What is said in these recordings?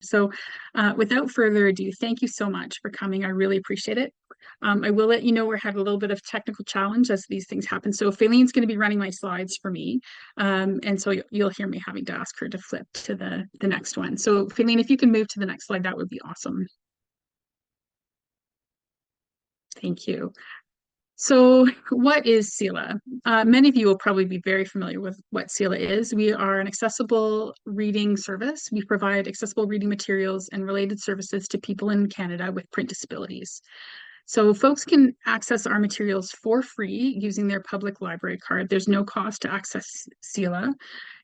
So without further ado, thank you so much for coming. I really appreciate it. I will let you know we're having a little bit of technical challenge as these things happen. So Faylene's going to be running my slides for me. And so you'll hear me having to ask her to flip to the next one. So Faylene, if you can move to the next slide, that would be awesome. Thank you. So what is CELA? Many of you will probably be very familiar with what CELA is. We are an accessible reading service. We provide accessible reading materials and related services to people in Canada with print disabilities. So folks can access our materials for free using their public library card. There's no cost to access CELA.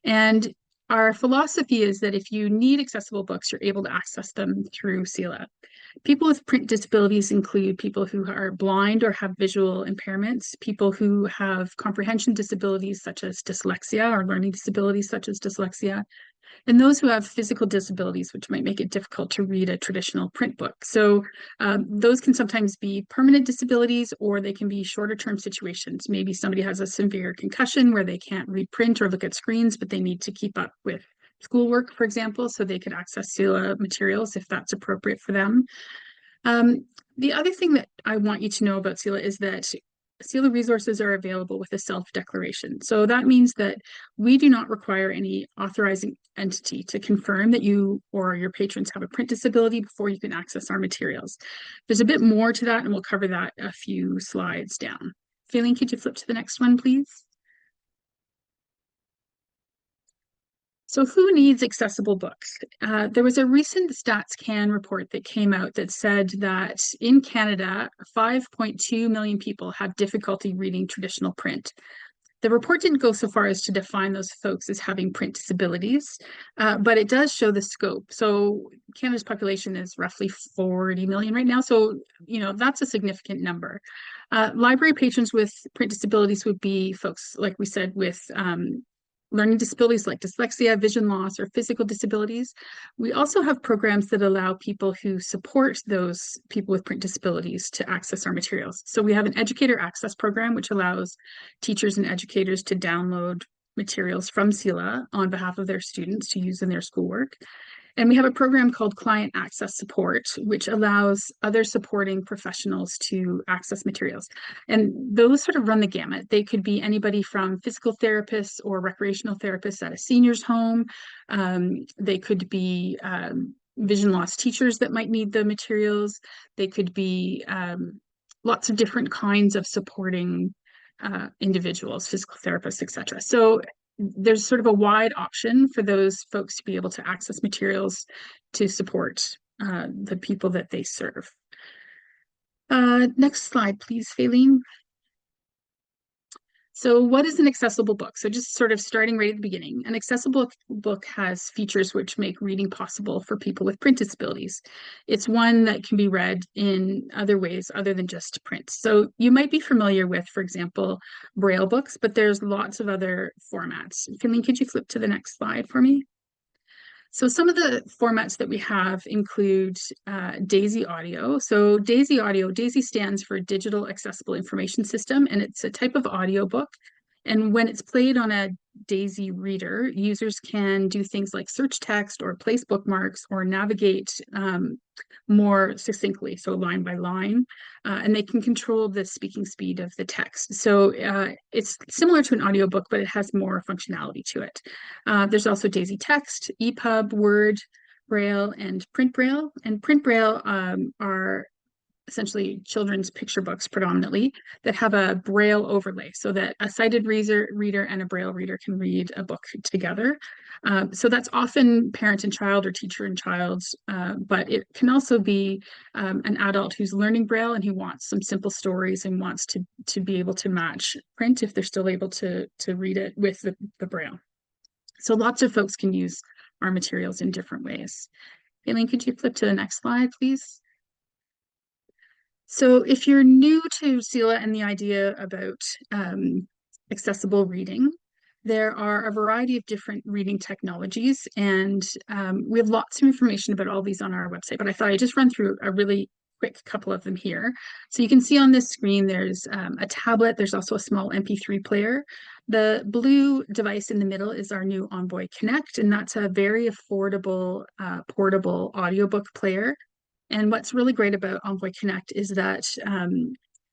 And our philosophy is that if you need accessible books, you're able to access them through CELA. People with print disabilities include people who are blind or have visual impairments, people who have comprehension disabilities such as dyslexia or learning disabilities such as dyslexia, and those who have physical disabilities, which might make it difficult to read a traditional print book. So those can sometimes be permanent disabilities, or they can be shorter term situations. Maybe somebody has a severe concussion where they can't read print or look at screens, but they need to keep up with schoolwork, for example, so they could access CELA materials if that's appropriate for them. The other thing that I want you to know about CELA is that CELA resources are available with a self-declaration. So that means that we do not require any authorizing entity to confirm that you or your patrons have a print disability before you can access our materials. There's a bit more to that, and we'll cover that a few slides down. Faylene, could you flip to the next one, please? So who needs accessible books? There was a recent StatsCan report that came out that said that in Canada, 5.2 million people have difficulty reading traditional print. The report didn't go so far as to define those folks as having print disabilities, but it does show the scope. So Canada's population is roughly 40 million right now. So, that's a significant number. Library patrons with print disabilities would be folks, like we said, with learning disabilities like dyslexia, vision loss, or physical disabilities. We also have programs that allow people who support those people with print disabilities to access our materials. So we have an educator access program, which allows teachers and educators to download materials from CELA on behalf of their students to use in their schoolwork. And we have a program called Client Access Support, which allows other supporting professionals to access materials. And those sort of run the gamut. They could be anybody from physical therapists or recreational therapists at a senior's home. They could be vision loss teachers that might need the materials. They could be lots of different kinds of supporting individuals, physical therapists, etc. So there's sort of a wide option for those folks to be able to access materials to support the people that they serve. Next slide, please, Faylene. So what is an accessible book? So just sort of starting right at the beginning, an accessible book has features which make reading possible for people with print disabilities. It's one that can be read in other ways other than just print. So you might be familiar with, for example, Braille books, but there's lots of other formats. Finley, could you flip to the next slide for me? So some of the formats that we have include DAISY Audio. So DAISY stands for Digital Accessible Information System, and it's a type of audiobook. And when it's played on a DAISY reader, users can do things like search text or place bookmarks or navigate more succinctly, so line by line, and they can control the speaking speed of the text. So it's similar to an audiobook, but it has more functionality to it. There's also DAISY Text, EPUB, Word, Braille, and Print Braille. And Print Braille are essentially children's picture books predominantly that have a Braille overlay so that a sighted reader and a Braille reader can read a book together. So that's often parent and child or teacher and child, but it can also be an adult who's learning Braille and who wants some simple stories and wants to be able to match print if they're still able to read it with the Braille. So lots of folks can use our materials in different ways. Aileen, could you flip to the next slide, please? So if you're new to CELA and the idea about accessible reading, there are a variety of different reading technologies, and we have lots of information about all these on our website, but I thought I'd just run through a really quick couple of them here. So you can see on this screen, there's a tablet, there's also a small MP3 player. The blue device in the middle is our new Envoy Connect, and that's a very affordable portable audiobook player. And what's really great about Envoy Connect is that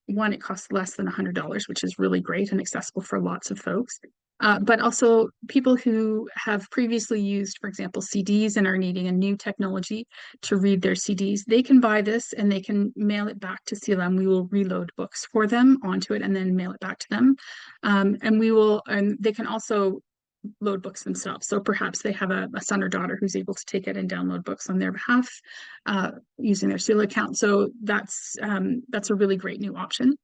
one, it costs less than $100, which is really great and accessible for lots of folks. But also people who have previously used, for example, CDs and are needing a new technology to read their CDs, they can buy this and they can mail it back to CELA, and we will reload books for them onto it and then mail it back to them. And they can also load books themselves. So perhaps they have a son or daughter who's able to take it and download books on their behalf using their CELA account. So that's a really great new option.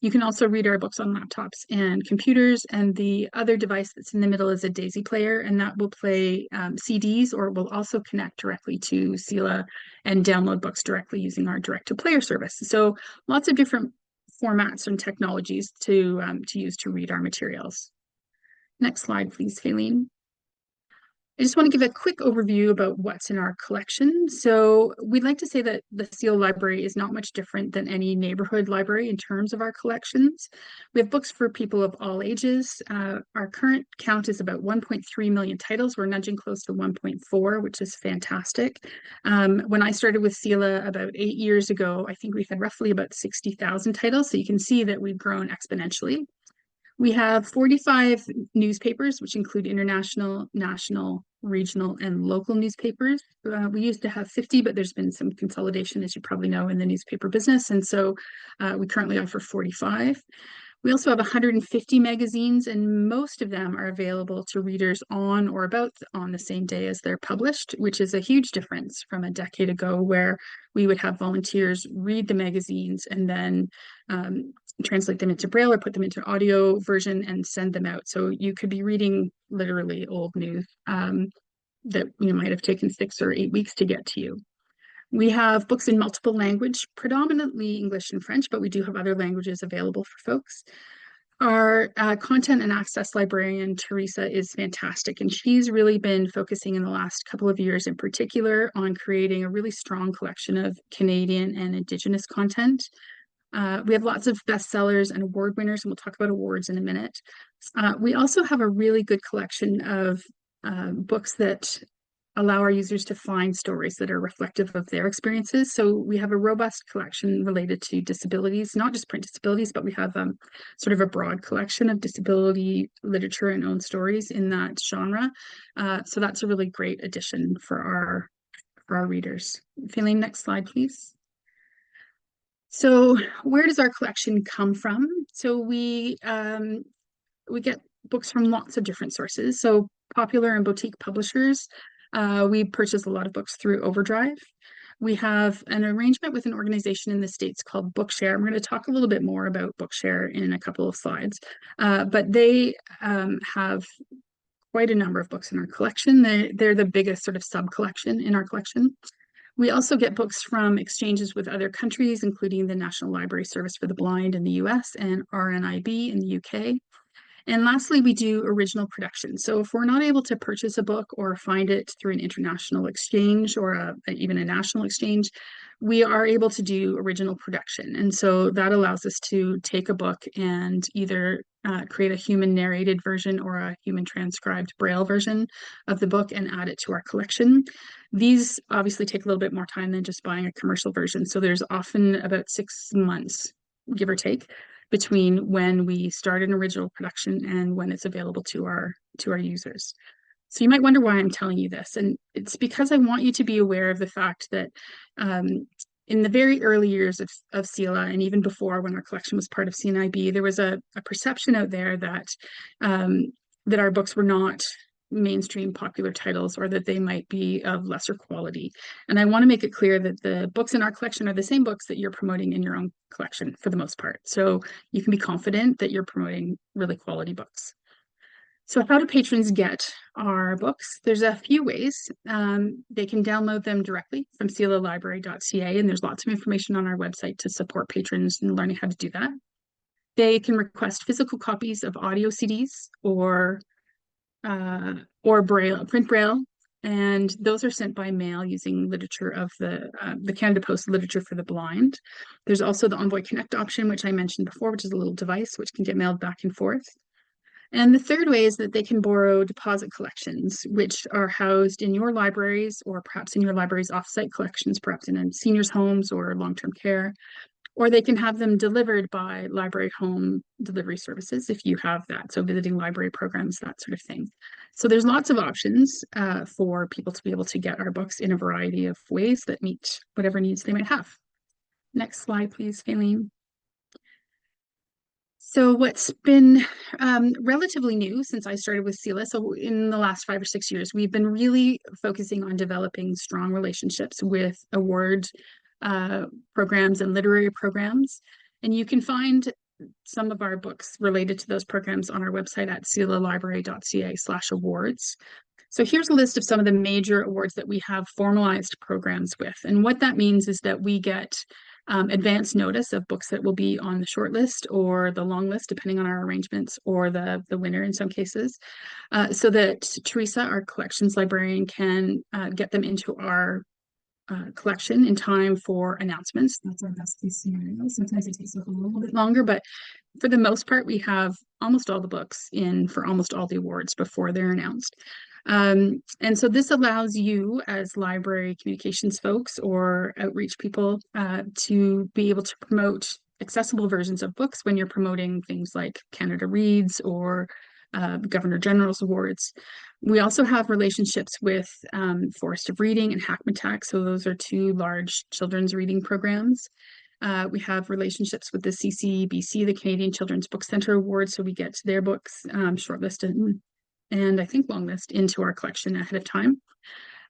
You can also read our books on laptops and computers, and the other device that's in the middle is a Daisy player, and that will play CDs, or will also connect directly to CELA and download books directly using our direct-to-player service. So lots of different formats and technologies to use to read our materials. Next slide, please, Kayleen. I just want to give a quick overview about what's in our collection. So we'd like to say that the CELA library is not much different than any neighborhood library in terms of our collections. We have books for people of all ages. Our current count is about 1.3 million titles. We're nudging close to 1.4, which is fantastic. When I started with CELA about 8 years ago, I think we had roughly about 60,000 titles. So you can see that we've grown exponentially. We have 45 newspapers, which include international, national, regional, and local newspapers. We used to have 50, but there's been some consolidation, as you probably know, in the newspaper business. And so we currently offer 45. We also have 150 magazines, and most of them are available to readers on or about on the same day as they're published, which is a huge difference from a decade ago, where we would have volunteers read the magazines and then translate them into Braille or put them into audio version and send them out. So you could be reading literally old news that might have taken 6 or 8 weeks to get to you. We have books in multiple language, predominantly English and French, but we do have other languages available for folks. Our content and access librarian, Teresa, is fantastic, and she's really been focusing in the last couple of years in particular on creating a really strong collection of Canadian and Indigenous content. We have lots of bestsellers and award winners, and we'll talk about awards in a minute. We also have a really good collection of books that allow our users to find stories that are reflective of their experiences. So we have a robust collection related to disabilities, not just print disabilities, but we have sort of a broad collection of disability literature and own stories in that genre. So that's a really great addition for our readers. Feeling next slide, please. So where does our collection come from? So we get books from lots of different sources. So popular and boutique publishers. We purchase a lot of books through Overdrive. We have an arrangement with an organization in the States called Bookshare. I'm going to talk a little bit more about Bookshare in a couple of slides, but they have quite a number of books in our collection. They're the biggest sort of sub-collection in our collection. We also get books from exchanges with other countries, including the National Library Service for the Blind in the US and RNIB in the UK. And lastly, we do original production. So if we're not able to purchase a book or find it through an international exchange or even a national exchange, we are able to do original production. And so that allows us to take a book and either create a human narrated version or a human transcribed Braille version of the book and add it to our collection. These obviously take a little bit more time than just buying a commercial version. So there's often about 6 months, give or take, between when we start an original production and when it's available to our users. So you might wonder why I'm telling you this, and it's because I want you to be aware of the fact that in the very early years of CELA, and even before when our collection was part of CNIB, there was a perception out there that that our books were not mainstream popular titles, or that they might be of lesser quality. And I want to make it clear that the books in our collection are the same books that you're promoting in your own collection for the most part. So you can be confident that you're promoting really quality books. So how do patrons get our books? There's a few ways. They can download them directly from celalibrary.ca, and there's lots of information on our website to support patrons in learning how to do that. They can request physical copies of audio CDs or Braille, print Braille, and those are sent by mail using literature of the Canada Post Literature for the Blind. There's also the Envoy Connect option, which I mentioned before, which is a little device which can get mailed back and forth. And the third way is that they can borrow deposit collections, which are housed in your libraries or perhaps in your library's offsite collections, perhaps in seniors' homes or long-term care, or they can have them delivered by library home delivery services if you have that. So visiting library programs, that sort of thing. So there's lots of options for people to be able to get our books in a variety of ways that meet whatever needs they might have. Next slide, please, Faylene. So what's been relatively new since I started with CELA, so in the last 5 or 6 years, we've been really focusing on developing strong relationships with award programs and literary programs. And you can find some of our books related to those programs on our website at celalibrary.ca/awards. So here's a list of some of the major awards that we have formalized programs with. And what that means is that we get advance notice of books that will be on the short list or the long list, depending on our arrangements, or the winner in some cases, so that Teresa, our collections librarian, can get them into our collection in time for announcements. That's our best case scenario. Sometimes it takes a little bit longer, but for the most part, we have almost all the books in for almost all the awards before they're announced. And so this allows you as library communications folks or outreach people to be able to promote accessible versions of books when you're promoting things like Canada Reads or Governor General's Awards. We also have relationships with Forest of Reading and Hackmatack. So those are two large children's reading programs. We have relationships with the CCBC, the Canadian Children's Book Centre Awards, so we get their books shortlisted and I think longlist into our collection ahead of time.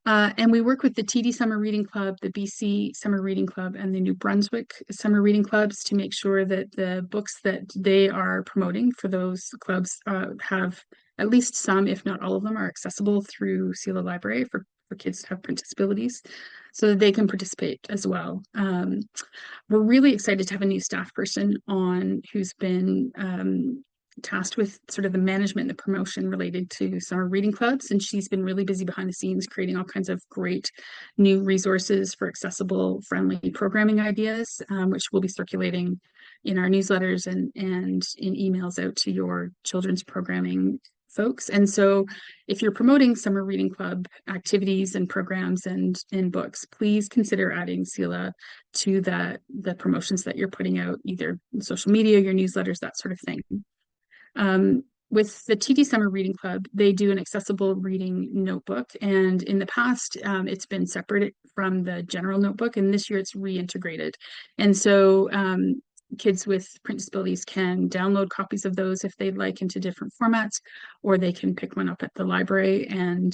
And we work with the TD Summer Reading Club, the BC Summer Reading Club, and the New Brunswick Summer Reading Clubs to make sure that the books that they are promoting for those clubs have at least some, if not all of them, are accessible through CELA Library for kids to have print disabilities so that they can participate as well. We're really excited to have a new staff person on who's been tasked with sort of the management and the promotion related to summer reading clubs. And she's been really busy behind the scenes creating all kinds of great new resources for accessible, friendly programming ideas, which will be circulating in our newsletters and in emails out to your children's programming folks. And so if you're promoting summer reading club activities and programs and books, please consider adding CELA to the promotions that you're putting out, either social media, your newsletters, that sort of thing. With the TD Summer Reading Club, they do an accessible reading notebook. And in the past, it's been separated from the general notebook. And this year it's reintegrated. And so kids with print disabilities can download copies of those if they'd like into different formats, or they can pick one up at the library. And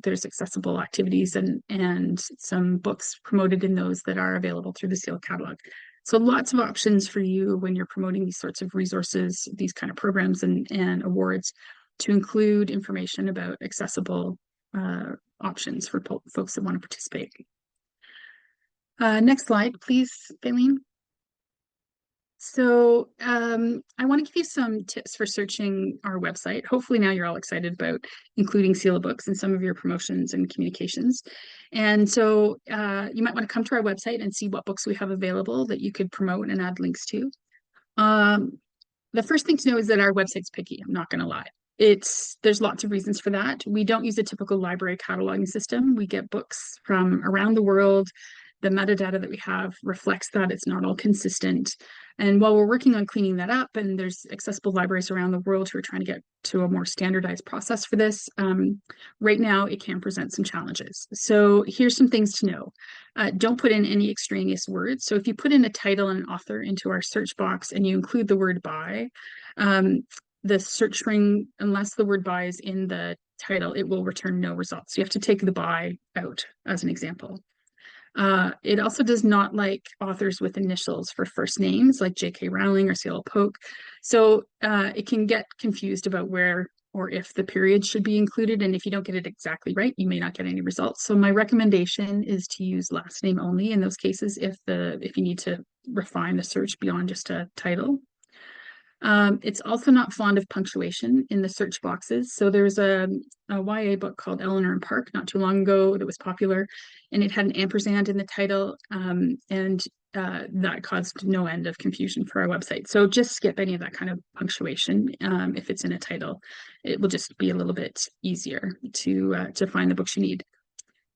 there's accessible activities and some books promoted in those that are available through the CELA catalog. So lots of options for you when you're promoting these sorts of resources, these kind of programs and awards, to include information about accessible options for folks that want to participate. Next slide, please, Faylene. So I want to give you some tips for searching our website. Hopefully now you're all excited about including CELA books in some of your promotions and communications. And so you might want to come to our website and see what books we have available that you could promote and add links to. The first thing to know is that our website's picky, I'm not going to lie. There's lots of reasons for that. We don't use a typical library cataloging system. We get books from around the world. The metadata that we have reflects that. It's not all consistent. And while we're working on cleaning that up, and there's accessible libraries around the world who are trying to get to a more standardized process for this, right now it can present some challenges. So here's some things to know. Don't put in any extraneous words. So if you put in a title and an author into our search box and you include the word by, the search string, unless the word by is in the title, it will return no results. So you have to take the by out as an example. It also does not like authors with initials for first names like J.K. Rowling or C.L. Polk. So it can get confused about where or if the period should be included. And if you don't get it exactly right, you may not get any results. So my recommendation is to use last name only in those cases if you need to refine the search beyond just a title. It's also not fond of punctuation in the search boxes. So there's a YA book called Eleanor and Park not too long ago that was popular, and it had an ampersand in the title. And that caused no end of confusion for our website. So just skip any of that kind of punctuation if it's in a title. It will just be a little bit easier to find the books you need.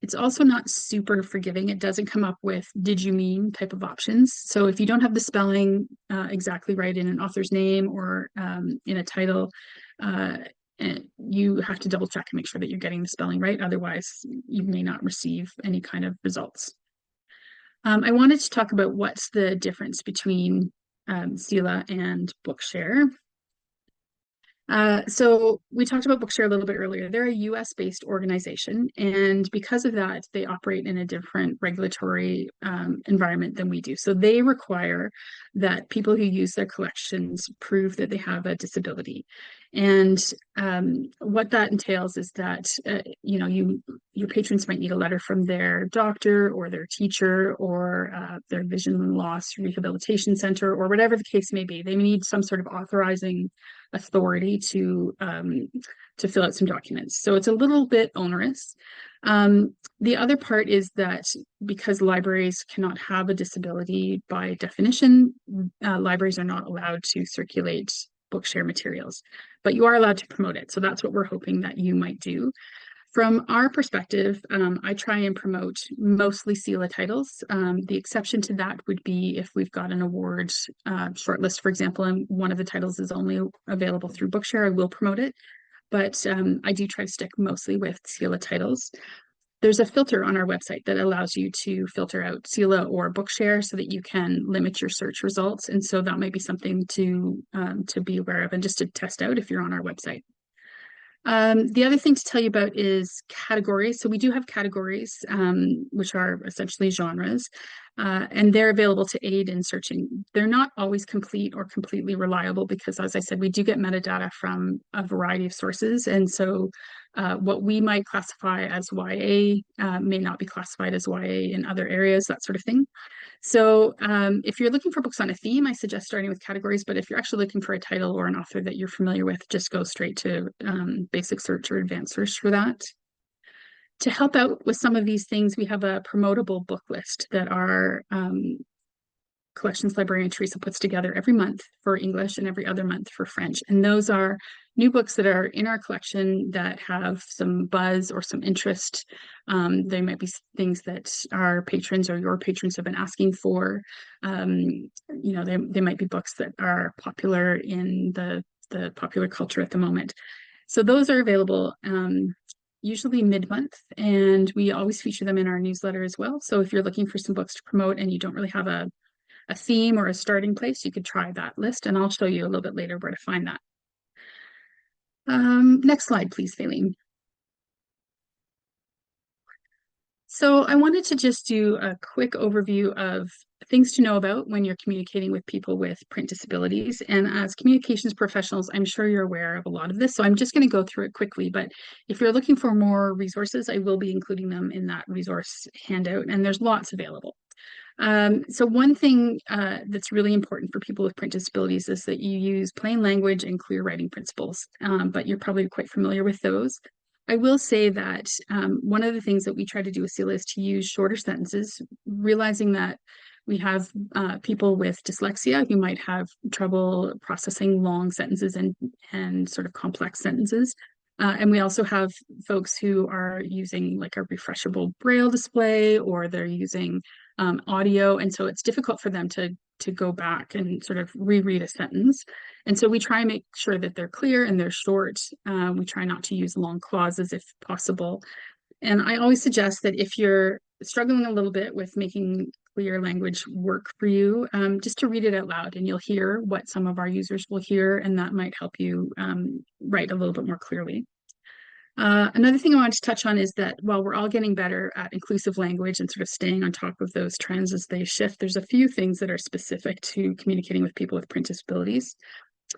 It's also not super forgiving. It doesn't come up with "did you mean" type of options. So if you don't have the spelling exactly right in an author's name or in a title, and you have to double check and make sure that you're getting the spelling right. Otherwise, you may not receive any kind of results. I wanted to talk about what's the difference between CELA and Bookshare. So we talked about Bookshare a little bit earlier. They're a US-based organization, and because of that, they operate in a different regulatory environment than we do. So they require that people who use their collections prove that they have a disability. And what that entails is that your patrons might need a letter from their doctor or their teacher or their vision loss rehabilitation center or whatever the case may be. They need some sort of authorizing authority to fill out some documents. So it's a little bit onerous. The other part is that because libraries cannot have a disability by definition, libraries are not allowed to circulate Bookshare materials, but you are allowed to promote it. So that's what we're hoping that you might do. From our perspective, I try and promote mostly CELA titles. The exception to that would be if we've got an award shortlist, for example, and one of the titles is only available through Bookshare, I will promote it. But I do try to stick mostly with CELA titles. There's a filter on our website that allows you to filter out CELA or Bookshare so that you can limit your search results. And so that might be something to be aware of and just to test out if you're on our website. The other thing to tell you about is categories. So we do have categories, which are essentially genres, and they're available to aid in searching. They're not always complete or completely reliable because, as I said, we do get metadata from a variety of sources. And so what we might classify as YA may not be classified as YA in other areas, that sort of thing. So if you're looking for books on a theme, I suggest starting with categories. But if you're actually looking for a title or an author that you're familiar with, just go straight to basic search or advanced search for that. To help out with some of these things, we have a promotable book list that our collections librarian Teresa puts together every month for English and every other month for French. And those are new books that are in our collection that have some buzz or some interest. They might be things that our patrons or your patrons have been asking for. They might be books that are popular in the popular culture at the moment. So those are available usually mid-month, and we always feature them in our newsletter as well. So if you're looking for some books to promote and you don't really have a theme or a starting place, you could try that list, and I'll show you a little bit later where to find that. Next slide, please, Faylene. So I wanted to just do a quick overview of things to know about when you're communicating with people with print disabilities. And as communications professionals, I'm sure you're aware of a lot of this. So I'm just going to go through it quickly. But if you're looking for more resources, I will be including them in that resource handout. And there's lots available. So one thing that's really important for people with print disabilities is that you use plain language and clear writing principles, but you're probably quite familiar with those. I will say that one of the things that we try to do with CELA is to use shorter sentences, realizing that we have people with dyslexia who might have trouble processing long sentences and sort of complex sentences. And we also have folks who are using like a refreshable braille display, or they're using audio, and so it's difficult for them to go back and sort of reread a sentence. And so we try and make sure that they're clear and they're short. We try not to use long clauses if possible. And I always suggest that if you're struggling a little bit with making clear language work for you, just to read it out loud, and you'll hear what some of our users will hear, and that might help you write a little bit more clearly. Another thing I wanted to touch on is that while we're all getting better at inclusive language and sort of staying on top of those trends as they shift, there's a few things that are specific to communicating with people with print disabilities.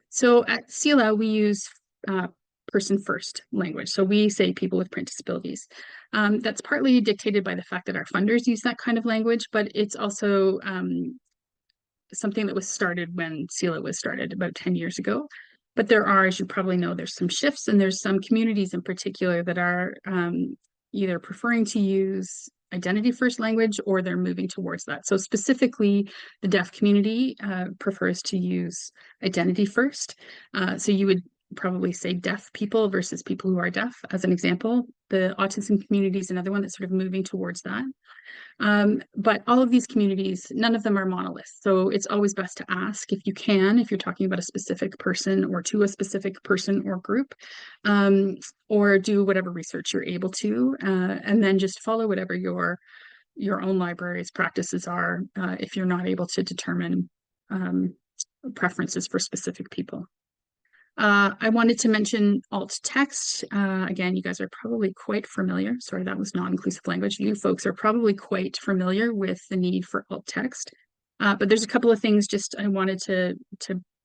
So at CELA, we use person first language. So we say people with print disabilities. That's partly dictated by the fact that our funders use that kind of language, but it's also something that was started when CELA was started about 10 years ago. But there are, as you probably know, there's some shifts, and there's some communities in particular that are either preferring to use identity first language or they're moving towards that. So specifically, the deaf community prefers to use identity first. So you would probably say deaf people versus people who are deaf as an example. The autism community is another one that's sort of moving towards that. But all of these communities, none of them are monoliths. So it's always best to ask if you can, if you're talking about a specific person or to a specific person or group, or do whatever research you're able to, and then just follow whatever your own library's practices are if you're not able to determine preferences for specific people. I wanted to mention alt text. Again, you guys are probably quite familiar. Sorry, that was non-inclusive language. You folks are probably quite familiar with the need for alt text. But there's a couple of things just I wanted to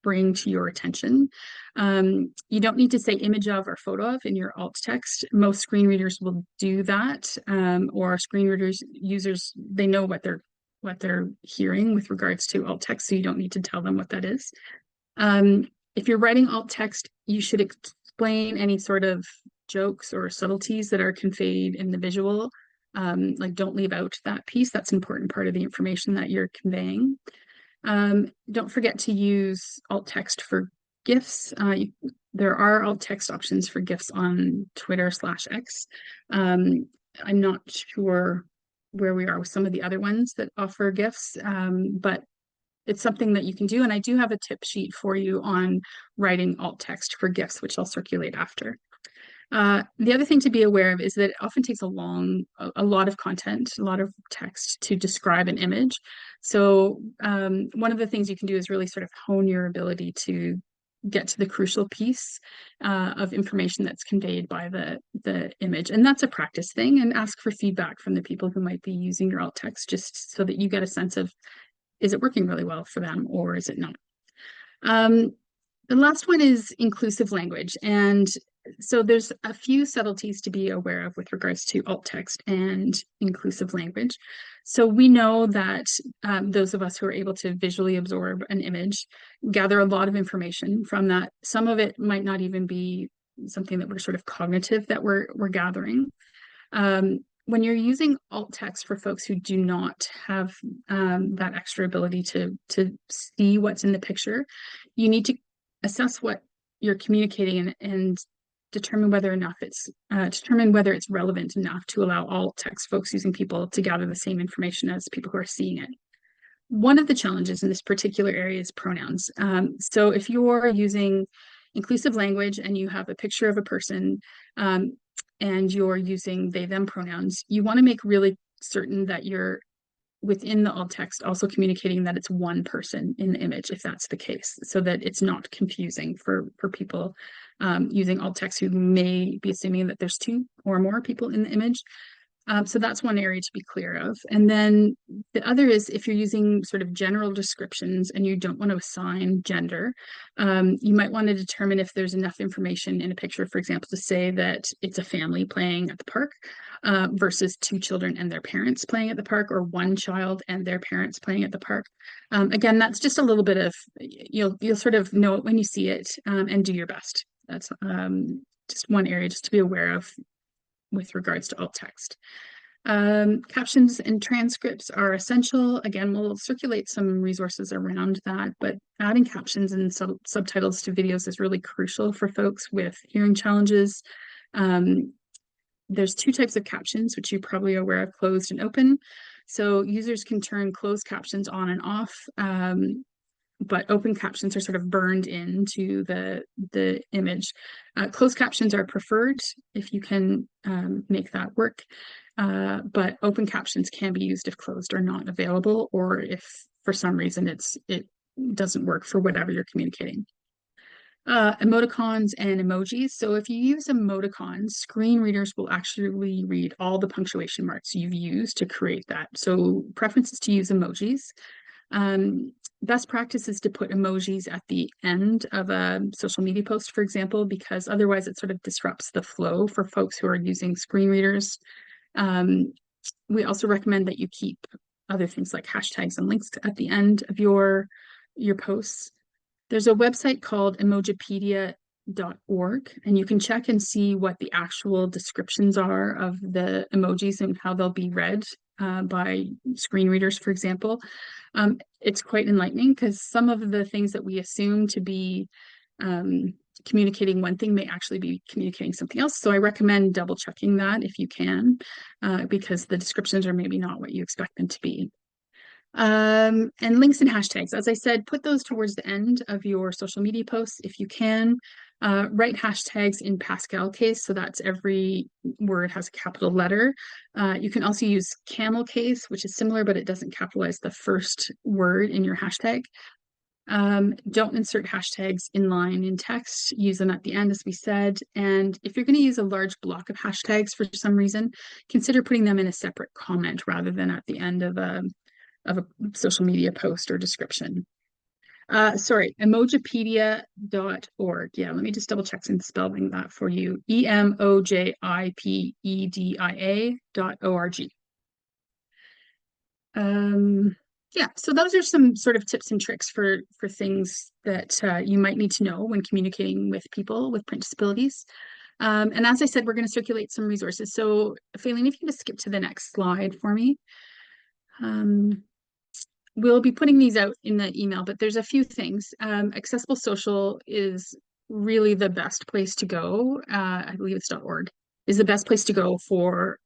bring to your attention. You don't need to say image of or photo of in your alt text. Most screen readers will do that, or screen readers users, they know what they're hearing with regards to alt text, so you don't need to tell them what that is. If you're writing alt text, you should explain any sort of jokes or subtleties that are conveyed in the visual. Like don't leave out that piece. That's an important part of the information that you're conveying. Don't forget to use alt text for GIFs. There are alt text options for GIFs on Twitter/X. I'm not sure where we are with some of the other ones that offer GIFs, but it's something that you can do. And I do have a tip sheet for you on writing alt text for GIFs, which I'll circulate after. The other thing to be aware of is that it often takes a lot of content, a lot of text to describe an image. So one of the things you can do is really sort of hone your ability to get to the crucial piece of information that's conveyed by the image. And that's a practice thing, and ask for feedback from the people who might be using your alt text just so that you get a sense of, is it working really well for them or is it not? The last one is inclusive language. And so there's a few subtleties to be aware of with regards to alt text and inclusive language. So we know that those of us who are able to visually absorb an image gather a lot of information from that. Some of it might not even be something that we're sort of cognitive that we're gathering. When you're using alt text for folks who do not have that extra ability to see what's in the picture, you need to assess what you're communicating and determine whether it's relevant enough to allow alt text folks using people to gather the same information as people who are seeing it. One of the challenges in this particular area is pronouns. So if you're using inclusive language and you have a picture of a person, and you're using they, them pronouns, you want to make really certain that you're within the alt text also communicating that it's one person in the image, if that's the case, so that it's not confusing for people using alt text who may be assuming that there's two or more people in the image. So that's one area to be clear of. And then the other is if you're using sort of general descriptions and you don't want to assign gender, you might want to determine if there's enough information in a picture, for example, to say that it's a family playing at the park versus two children and their parents playing at the park, or one child and their parents playing at the park. Again, that's just a little bit of, you'll sort of know it when you see it, and do your best. That's just one area just to be aware of with regards to alt text. Captions and transcripts are essential. Again, we'll circulate some resources around that, but adding captions and subtitles to videos is really crucial for folks with hearing challenges. There's two types of captions, which you're probably aware of, closed and open. So users can turn closed captions on and off, but open captions are sort of burned into the image. Closed captions are preferred if you can make that work, but open captions can be used if closed are not available, or if for some reason it doesn't work for whatever you're communicating. Emoticons and emojis. So if you use emoticons, screen readers will actually read all the punctuation marks you've used to create that. So preference is to use emojis. Best practice is to put emojis at the end of a social media post, for example, because otherwise it sort of disrupts the flow for folks who are using screen readers. We also recommend that you keep other things like hashtags and links at the end of your posts. There's a website called Emojipedia and you can check and see what the actual descriptions are of the emojis and how they'll be read by screen readers, for example. It's quite enlightening because some of the things that we assume to be um, communicating one thing may actually be communicating something else. So I recommend double checking that if you can, because the descriptions are maybe not what you expect them to be. And links and hashtags. As I said, put those towards the end of your social media posts if you can. Write hashtags in Pascal case, so that's every word has a capital letter. You can also use camel case, which is similar, but it doesn't capitalize the first word in your hashtag. Don't insert hashtags in line in text, use them at the end, as we said. And if you're going to use a large block of hashtags for some reason, consider putting them in a separate comment rather than at the end of a social media post or description. Sorry, emojipedia.org. Yeah, let me just double check some spelling that for you. emojipedia.org. Yeah, so those are some sort of tips and tricks for things that you might need to know when communicating with people with print disabilities. And as I said, we're going to circulate some resources. So, Faylene, if you can just skip to the next slide for me. We'll be putting these out in the email, but there's a few things. Accessible Social is really the best place to go. I believe it's .org is the best place to go for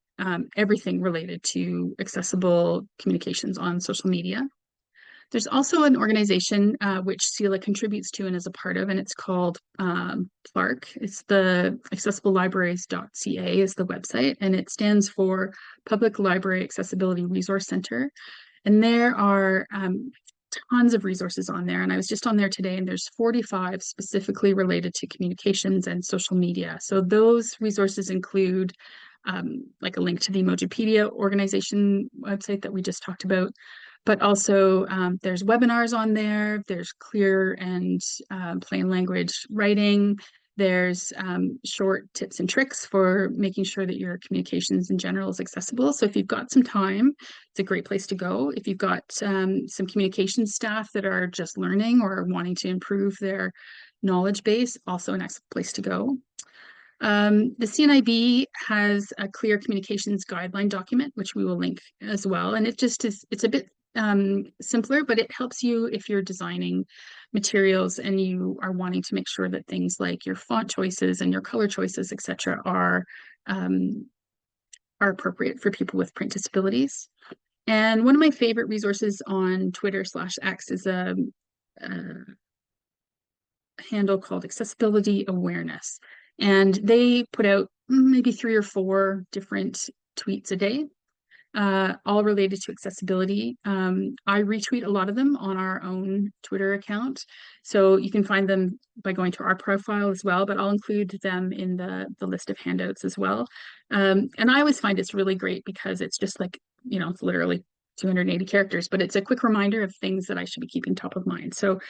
everything related to accessible communications on social media. There's also an organization which CELA contributes to and is a part of, and it's called PLARC. It's the accessiblelibraries.ca is the website, and it stands for Public Library Accessibility Resource Center. And there are tons of resources on there. And I was just on there today, and there's 45 specifically related to communications and social media. So those resources include like a link to the Emojipedia organization website that we just talked about, but also there's webinars on there. There's clear and plain language writing. There's short tips and tricks for making sure that your communications in general is accessible. So if you've got some time, it's a great place to go. If you've got some communications staff that are just learning or wanting to improve their knowledge base, also an excellent place to go. The CNIB has a clear communications guideline document, which we will link as well. And it just is, it's a bit simpler, but it helps you if you're designing materials and you are wanting to make sure that things like your font choices and your color choices, etc., are appropriate for people with print disabilities. And one of my favorite resources on Twitter/X is a handle called Accessibility Awareness. And they put out maybe 3 or 4 different tweets a day, all related to accessibility. I retweet a lot of them on our own Twitter account. So you can find them by going to our profile as well, but I'll include them in the list of handouts as well. And I always find it's really great because it's just like, it's literally 280 characters, but it's a quick reminder of things that I should be keeping top of mind. So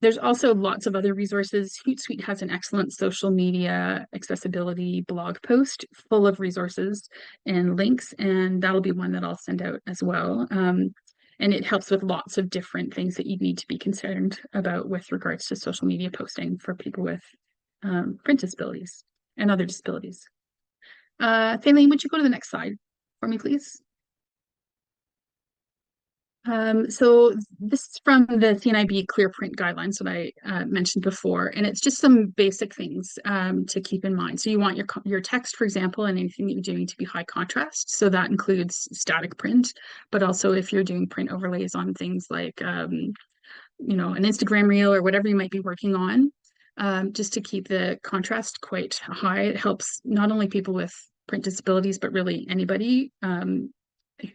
there's also lots of other resources. Hootsuite has an excellent social media accessibility blog post full of resources and links, and that'll be one that I'll send out as well. And it helps with lots of different things that you need to be concerned about with regards to social media posting for people with print disabilities and other disabilities. Faylene, would you go to the next slide for me, please? So this is from the CNIB Clear Print Guidelines that I mentioned before, and it's just some basic things to keep in mind. So you want your text, for example, and anything that you're doing to be high contrast. So that includes static print, but also if you're doing print overlays on things like, an Instagram reel or whatever you might be working on, just to keep the contrast quite high. It helps not only people with print disabilities, but really anybody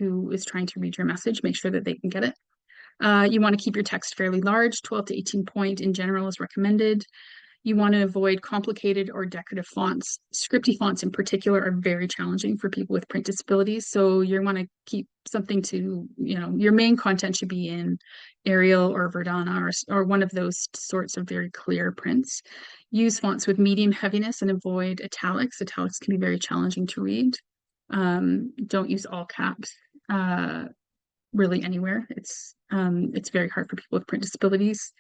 who is trying to read your message, make sure that they can get it. You want to keep your text fairly large, 12 to 18 point in general is recommended. You want to avoid complicated or decorative fonts. Scripty fonts in particular are very challenging for people with print disabilities. So you want to keep something to, your main content should be in Arial or Verdana or one of those sorts of very clear prints. Use fonts with medium heaviness and avoid italics. Italics can be very challenging to read. Don't use all caps really anywhere. It's very hard for people with print disabilities.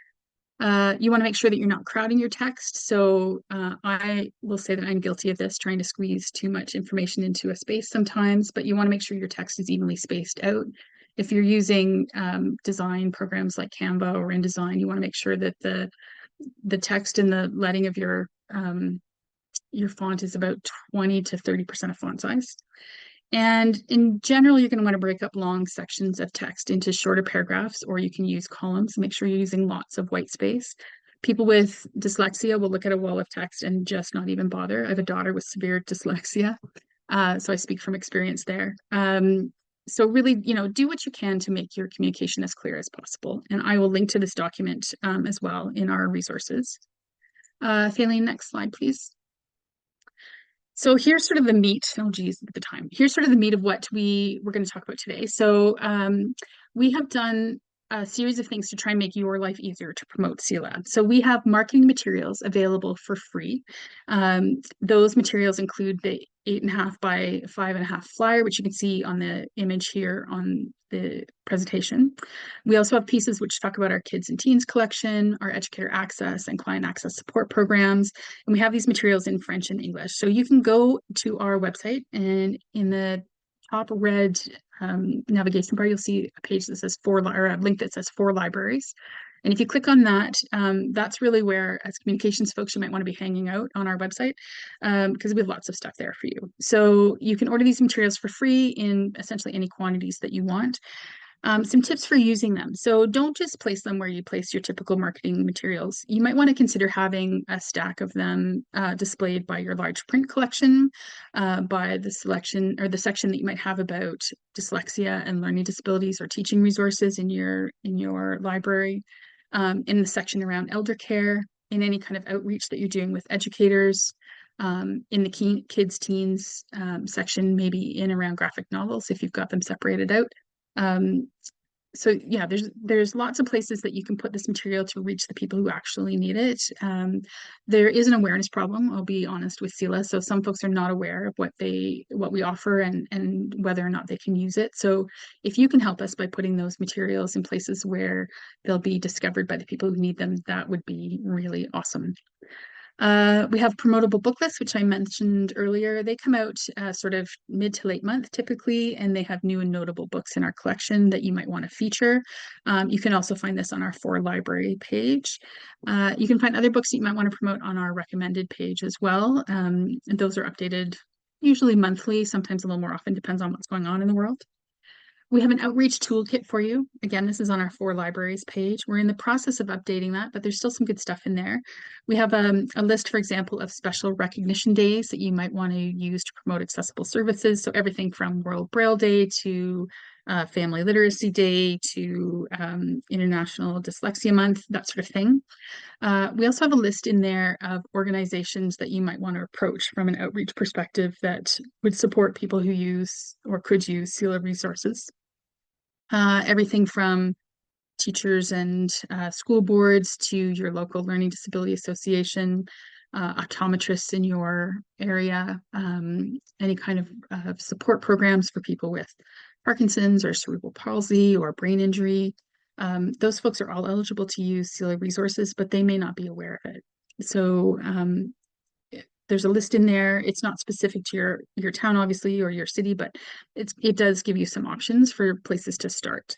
You want to make sure that you're not crowding your text. So I will say that I'm guilty of this, trying to squeeze too much information into a space sometimes, but you want to make sure your text is evenly spaced out. If you're using design programs like Canva or InDesign, you want to make sure that the text and the leading of your font is about 20 to 30% of font size. And in general, you're going to want to break up long sections of text into shorter paragraphs, or you can use columns. Make sure you're using lots of white space. People with dyslexia will look at a wall of text and just not even bother. I have a daughter with severe dyslexia, so I speak from experience there. So really, do what you can to make your communication as clear as possible. And I will link to this document as well in our resources. Faylene, next slide, please. So here's sort of the meat. Oh, geez, at the time. Here's sort of the meat of what we're going to talk about today. So we have done a series of things to try and make your life easier to promote CELA. So we have marketing materials available for free. Those materials include the 8.5 by 5.5 flyer, which you can see on the image here on the presentation. We also have pieces which talk about our kids and teens collection, our educator access and client access support programs. And we have these materials in French and English. So you can go to our website, and in the top red navigation bar, you'll see a page that says or a link that says 4 libraries. And if you click on that, that's really where, as communications folks, you might want to be hanging out on our website, because we have lots of stuff there for you. So you can order these materials for free in essentially any quantities that you want. Some tips for using them. So don't just place them where you place your typical marketing materials. You might want to consider having a stack of them displayed by your large print collection, by the selection or the section that you might have about dyslexia and learning disabilities or teaching resources in your library, in the section around elder care, in any kind of outreach that you're doing with educators, in the kids, teens section, maybe in around graphic novels if you've got them separated out. So yeah, there's lots of places that you can put this material to reach the people who actually need it. There is an awareness problem, I'll be honest, with CELA. So some folks are not aware of what we offer and whether or not they can use it. So if you can help us by putting those materials in places where they'll be discovered by the people who need them, that would be really awesome. We have promotable book lists, which I mentioned earlier. They come out sort of mid to late month typically, and they have new and notable books in our collection that you might want to feature. You can also find this on our 4 library page. You can find other books that you might want to promote on our recommended page as well. And those are updated usually monthly, sometimes a little more often, depends on what's going on in the world. We have an outreach toolkit for you. Again, this is on our 4 libraries page. We're in the process of updating that, but there's still some good stuff in there. We have a list, for example, of special recognition days that you might want to use to promote accessible services. So everything from World Braille Day to Family Literacy Day to International Dyslexia Month, that sort of thing. We also have a list in there of organizations that you might want to approach from an outreach perspective that would support people who use or could use CELA resources. Everything from teachers and school boards to your local learning disability association, optometrists in your area, any kind of support programs for people with Parkinson's or cerebral palsy or brain injury. Those folks are all eligible to use CELA resources, but they may not be aware of it. So there's a list in there. It's not specific to your town, obviously, or your city, but it does give you some options for places to start.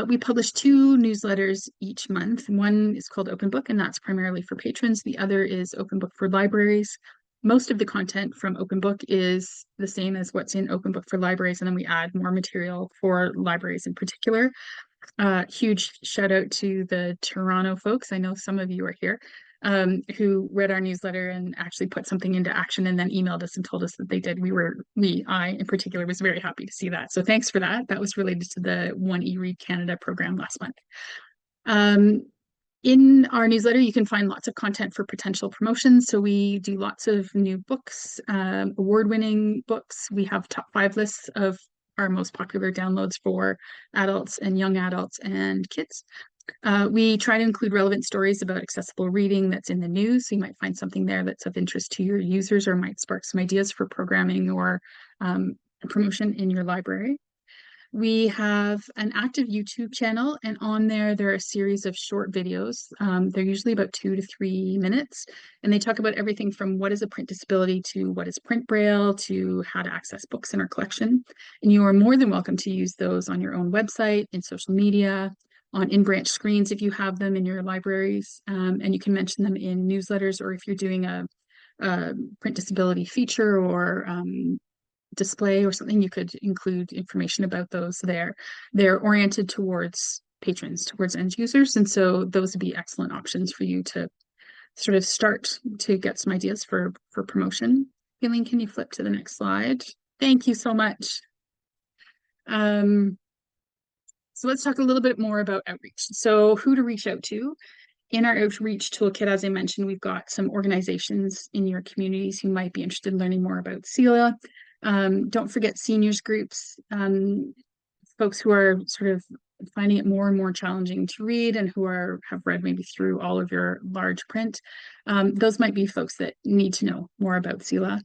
We publish 2 newsletters each month. One is called Open Book, and that's primarily for patrons. The other is Open Book for libraries. Most of the content from Open Book is the same as what's in Open Book for libraries, and then we add more material for libraries in particular. Huge shout out to the Toronto folks. I know some of you are here, who read our newsletter and actually put something into action and then emailed us and told us that they did. I in particular was very happy to see that. So thanks for that. That was related to the One eRead Canada program last month. In our newsletter, you can find lots of content for potential promotions. So we do lots of new books, award-winning books. We have top 5 lists of our most popular downloads for adults and young adults and kids. We try to include relevant stories about accessible reading that's in the news. So you might find something there that's of interest to your users or might spark some ideas for programming or promotion in your library. We have an active YouTube channel, and on there are a series of short videos. They're usually about 2 to 3 minutes, and they talk about everything from what is a print disability to what is print braille to how to access books in our collection. And you are more than welcome to use those on your own website, in social media, on in-branch screens if you have them in your libraries, and you can mention them in newsletters, or if you're doing a print disability feature or display or something, you could include information about those there. They're oriented towards patrons, towards end users, and so those would be excellent options for you to sort of start to get some ideas for promotion. Aileen, can you flip to the next slide? Thank you so much. So let's talk a little bit more about outreach. So who to reach out to. In our outreach toolkit, as I mentioned, we've got some organizations in your communities who might be interested in learning more about CELA. Don't forget seniors groups, folks who are sort of finding it more and more challenging to read and who have read maybe through all of your large print. Those might be folks that need to know more about CELA.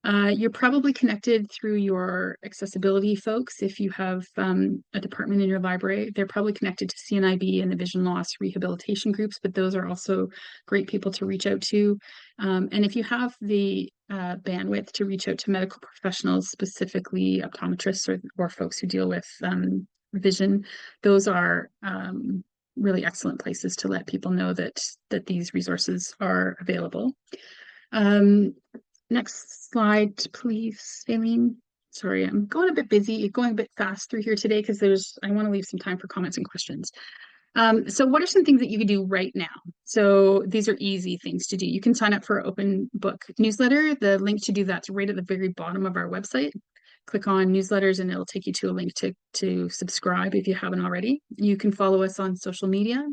You're probably connected through your accessibility folks. If you have a department in your library, they're probably connected to CNIB and the vision loss rehabilitation groups, but those are also great people to reach out to. And if you have the bandwidth to reach out to medical professionals, specifically optometrists or folks who deal with vision, those are really excellent places to let people know that these resources are available. Next slide, please, Aileen. Sorry, I'm going a bit busy, going a bit fast through here today because I want to leave some time for comments and questions. So what are some things that you can do right now? So these are easy things to do. You can sign up for our open book newsletter. The link to do that's right at the very bottom of our website. Click on newsletters and it'll take you to a link to subscribe if you haven't already. You can follow us on social media.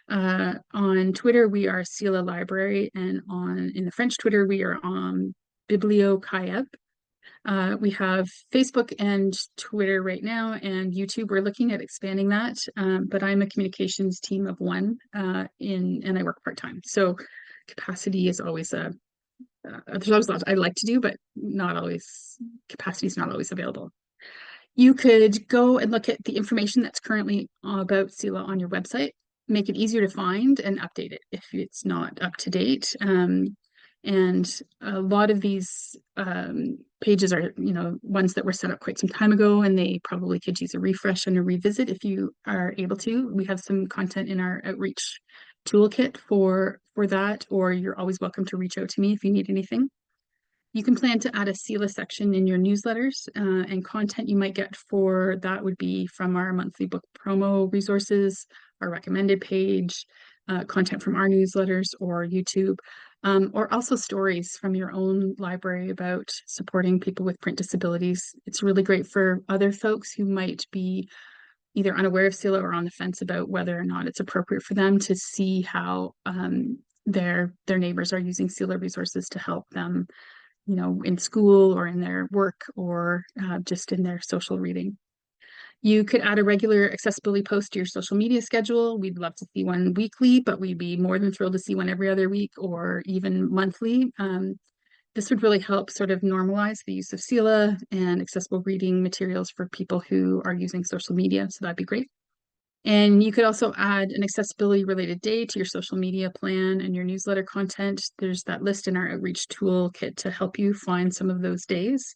On Twitter, we are CELA Library, and in the French Twitter, we are on Bibliocaeb. We have Facebook and Twitter right now, and YouTube. We're looking at expanding that, but I'm a communications team of one, and I work part-time. So capacity is always there's always lots I'd like to do, but capacity is not always available. You could go and look at the information that's currently about CELA on your website, make it easier to find and update it if it's not up to date. And a lot of these pages are, ones that were set up quite some time ago, and they probably could use a refresh and a revisit if you are able to. We have some content in our outreach toolkit for that, or you're always welcome to reach out to me if you need anything. You can plan to add a CELA section in your newsletters, and content you might get for that would be from our monthly book promo resources, our recommended page, content from our newsletters or YouTube, or also stories from your own library about supporting people with print disabilities. It's really great for other folks who might be either unaware of CELA or on the fence about whether or not it's appropriate for them to see how their neighbors are using CELA resources to help them, in school or in their work or just in their social reading. You could add a regular accessibility post to your social media schedule. We'd love to see one weekly, but we'd be more than thrilled to see one every other week or even monthly. This would really help sort of normalize the use of CELA and accessible reading materials for people who are using social media, so that'd be great. And you could also add an accessibility related day to your social media plan and your newsletter content. There's that list in our outreach toolkit to help you find some of those days.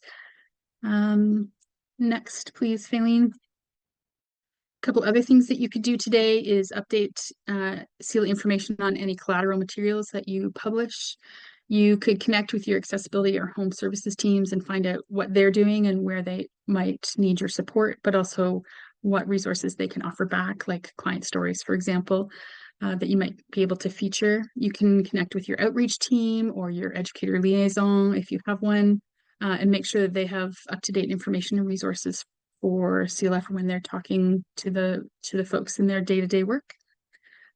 Next, please, Faylene. A couple other things that you could do today is update CELA information on any collateral materials that you publish. You could connect with your accessibility or home services teams and find out what they're doing and where they might need your support, but also what resources they can offer back, like client stories, for example, that you might be able to feature. You can connect with your outreach team or your educator liaison if you have one, and make sure that they have up-to-date information and resources for CELA for when they're talking to the folks in their day-to-day work.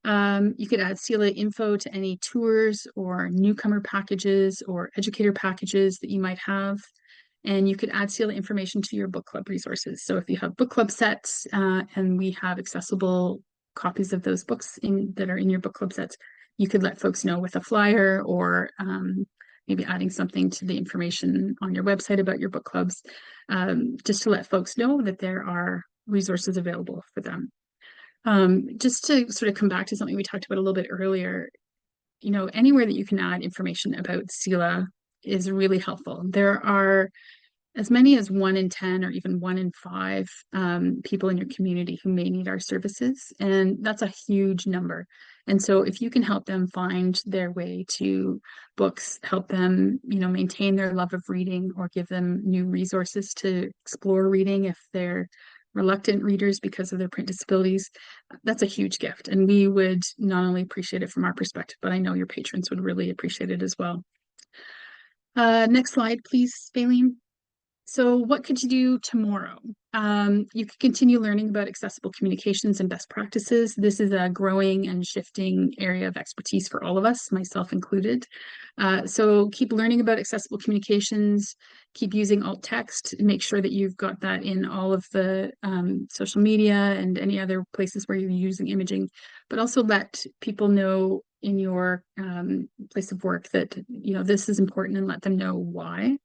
You could add CELA info to any tours or newcomer packages or educator packages that you might have. And you could add CELA information to your book club resources. So if you have book club sets and we have accessible copies of those books that are in your book club sets, you could let folks know with a flyer or maybe adding something to the information on your website about your book clubs, just to let folks know that there are resources available for them. Just to sort of come back to something we talked about a little bit earlier, anywhere that you can add information about CELA is really helpful. There are as many as 1 in 10 or even 1 in 5 people in your community who may need our services. And that's a huge number. And so if you can help them find their way to books, help them, maintain their love of reading, or give them new resources to explore reading if they're reluctant readers because of their print disabilities, that's a huge gift. And we would not only appreciate it from our perspective, but I know your patrons would really appreciate it as well. Next slide, please, Faylene. So what could you do tomorrow? You could continue learning about accessible communications and best practices. This is a growing and shifting area of expertise for all of us, myself included. So keep learning about accessible communications, keep using alt text, make sure that you've got that in all of the social media and any other places where you're using imaging, but also let people know in your place of work that, this is important, and let them know why.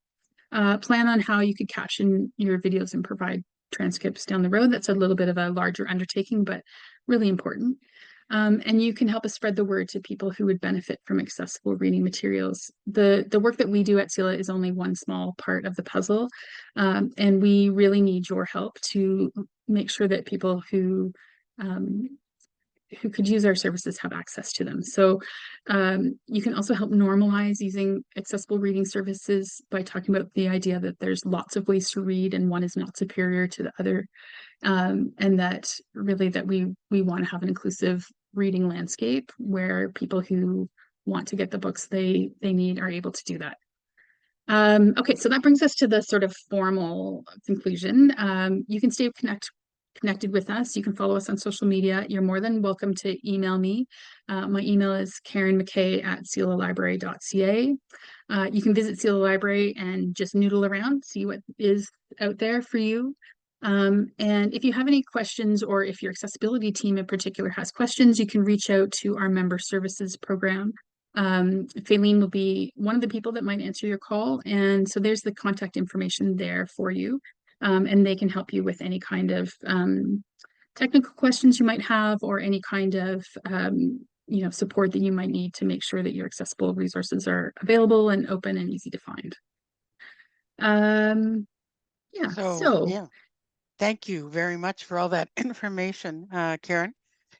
Plan on how you could caption your videos and provide transcripts down the road. That's a little bit of a larger undertaking, but really important. And you can help us spread the word to people who would benefit from accessible reading materials. The work that we do at CELA is only one small part of the puzzle, and we really need your help to make sure that people who could use our services have access to them. So you can also help normalize using accessible reading services by talking about the idea that there's lots of ways to read and one is not superior to the other, and that really that we want to have an inclusive reading landscape where people who want to get the books they need are able to do that. Okay, so that brings us to the sort of formal conclusion. You can stay connected with us. You can follow us on social media. You're more than welcome to email me. My email is karenmckay@celalibrary.ca. You can visit CELA Library and just noodle around, see what is out there for you. And if you have any questions, or if your accessibility team in particular has questions, you can reach out to our member services program. Faylene will be one of the people that might answer your call. And so there's the contact information there for you. And they can help you with any kind of technical questions you might have, or any kind of support that you might need to make sure that your accessible resources are available and open and easy to find. Yeah. Yeah. Thank you very much for all that information, Karen.